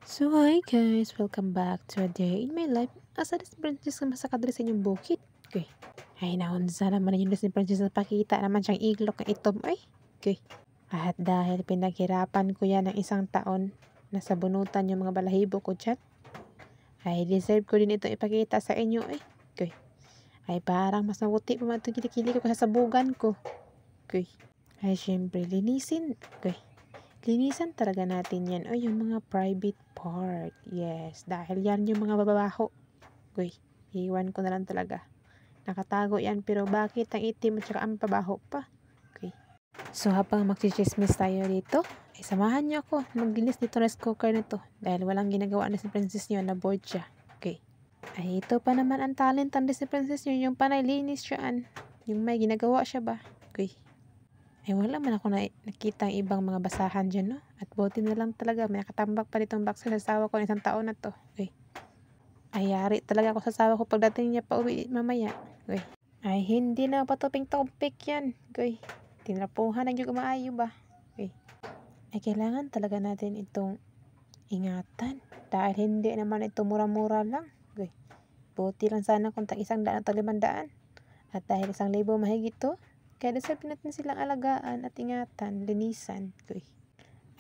So hi guys, welcome back to a day in my life. Asa Disney Princess ka masakadri sa inyong bukid? Okay. Ay naunsa naman yung Disney Princess na pakita naman siyang iglok ng itom ay. Okay. At dahil pinaghirapan ko yan ng isang taon na sabunutan yung mga balahibo ko dyan, ay deserve ko din ito ipakita sa inyo ay. Okay. Ay parang mas mabuti pa man itong kilikili ko sa sabugan ko. Okay. Ay syempre linisin. Okay. Linisan talaga natin yan. O, yung mga private part. Yes, dahil yan yung mga babaho. Uy, iwan ko na lang talaga. Nakatago yan, pero bakit ang itim at saka ang pabaho pa? Okay. So, habang magchichismis tayo dito, ay samahan niyo ako maglinis nito rice cooker na to. Dahil walang ginagawa na si Princess nyo na bored siya. Okay. Ay, ito pa naman ang talent ng si Princess nyo. Yung panay linis siyaan. Yung may ginagawa siya ba? Okay. Ay wala man ako nakita ang ibang mga basahan dyan, no? At buti na lang talaga, may nakatambak pa ditong boxer sa asawa ko ng isang taon na to. Okay. Ay yari talaga ako sa asawa ko pagdating niya pa uwi mamaya. Okay. Ay hindi na patuping topic yan. Okay. Tinrapuhan na yung maayo ba? Okay. Ay kailangan talaga natin itong ingatan. Dahil hindi naman ito mura-mura lang. Okay. Buti lang sana kung isang daan at 500. At dahil 1,000 mahigit to, kaya deserve natin silang alagaan at ingatan, linisan. Okay.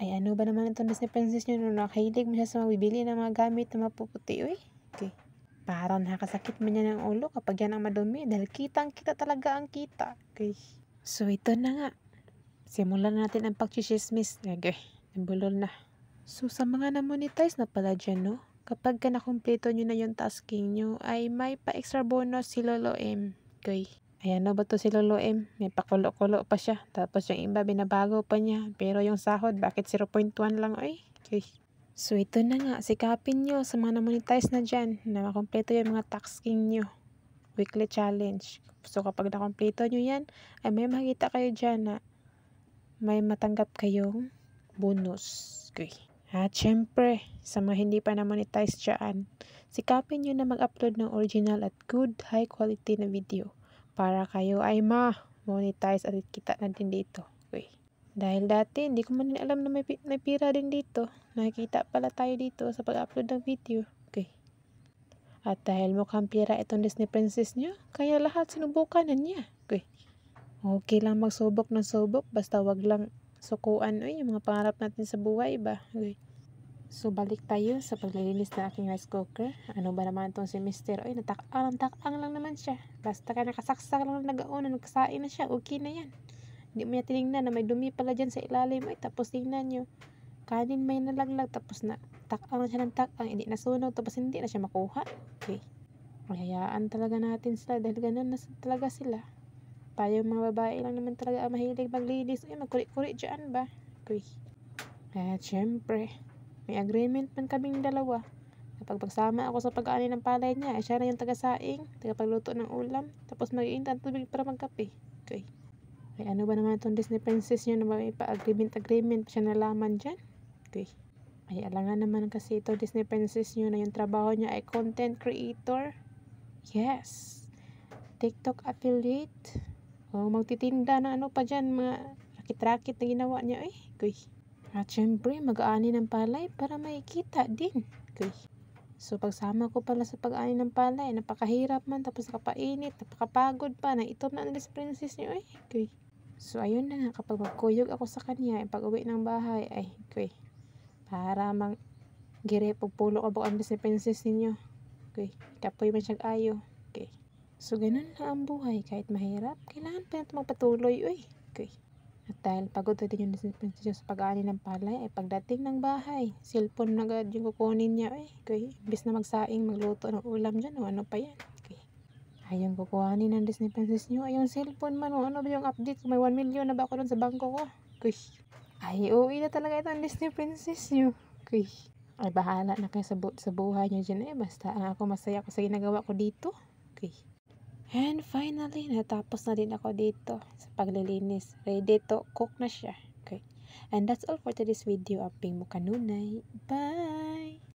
Ay ano ba naman itong Disney Princess nyo nung nakahilig mo siya sa mabibili ng mga gamit na mapuputi, uy? Okay. Parang nakakasakit man yan ng ulo kapag yan ang madumi dahil kitang-kita talaga ang kita. Okay. So ito na nga. Simulan natin ang pagchichismis. Okay. Nabulol na. So sa mga na-monetize na pala dyan, no? Kapag ka nakumpleto nyo na yung tasking nyo, ay may pa-extra bonus si Lolo M. Okay. Ayan na ba to si Lolo M? May pakulo-kulo pa siya. Tapos yung iba binabago pa niya. Pero yung sahod, bakit 0.1 lang? Ay, okay. So ito na nga, sikapin nyo sa mga na-monetize na dyan na makompleto yung mga tasking nyo. Weekly challenge. So kapag nakompleto nyo yan, ay may makita kayo dyan na may matanggap kayong bonus. Okay. At syempre, sa mga hindi pa na-monetize dyan, sikapin nyo na mag-upload ng original at good high quality na video para kayo ay ma-monetize at kita na din dito. Okay. Dahil dati, hindi ko man alam na may pira din dito. Nakikita pala tayo dito sa pag-upload ng video. Okay. At dahil mukhang pira itong Disney Princess nyo, kaya lahat sinubukan na niya. Okay. Okay lang magsubok ng subok, basta wag lang sukuan yung mga pangarap natin sa buhay ba. Okay. So balik tayo sa paglilinis ng aking rice cooker. Ano ba naman itong si Mr. Oy, natak-ang lang naman siya. Basta ka nakasaksak lang ng nagauna, nagkasain na siya, okay na yan. Hindi mo niya tinignan na may dumi pala dyan sa ilalim. Ay, tapos tingnan nyo, kanin may nalaglag, tapos na tak-ang na siya ng tak-ang, hindi nasunog, tapos hindi na siya makuha. Okay. Hayaan talaga natin sila dahil ganun na talaga sila. Tayo mga babae lang naman talaga mahilig maglinis. Ay, magkuri-kuri dyan ba? Okay. At syempre, may agreement man kaming dalawa. Kapag pagsama ako sa pag-aani ng palay niya, ay siya na yung taga-saing, tagapagluto ng ulam, tapos mag-iinit ang tubig para magkape. Okay. Ay ano ba naman itong Disney Princess nyo na may pa-agreement pa siya nalaman dyan? Okay. Ay alangan naman kasi ito Disney Princess nyo na yung trabaho niya ay content creator. Yes. TikTok affiliate. O magtitinda ng ano pa dyan, mga rakit-rakit na ginawa niya. Ay, okay. At syempre, mag-aani ng palay para makikita din. Okay. So, pagsama ko pala sa pag-aani ng palay, napakahirap man, tapos nakapainit, napakapagod pa, na ito na ang Princess niyo, ay, okay. So, ayun na nga, kapag magkuyog ako sa kanya, pag uwi ng bahay, ay, okay. Para gire pagpulo ka ang Princess ninyo. Okay. Kapoy man siyang ayo. Okay. So, ganun na ang buhay. Kahit mahirap, kailangan pa natin magpatuloy, uy. Okay. At dahil pagod din yung Princess sa pag-aani ng palay, ay pagdating ng bahay, cellphone na agad yung kukunin niya. Okay. Imbis na magsaing, magluto ng ulam dyan, o ano pa yan. Okay. Ay, yung kukuhanin ng Disney Princess nyo, ay yung cellphone man, o ano ba yung update? May 1 million na ba ako dun sa bangko ko? Okay. Ay, uwi na talaga ito ang Disney Princess nyo. Okay. Ay, bahala na kayo sa buhay nyo dyan. Basta ako masaya ako sa ginagawa ko dito. Okay. And finally, natapos na din ako dito sa paglilinis. Ready to cook na siya. Okay. And that's all for today's video. Aping mo kanunay. Bye!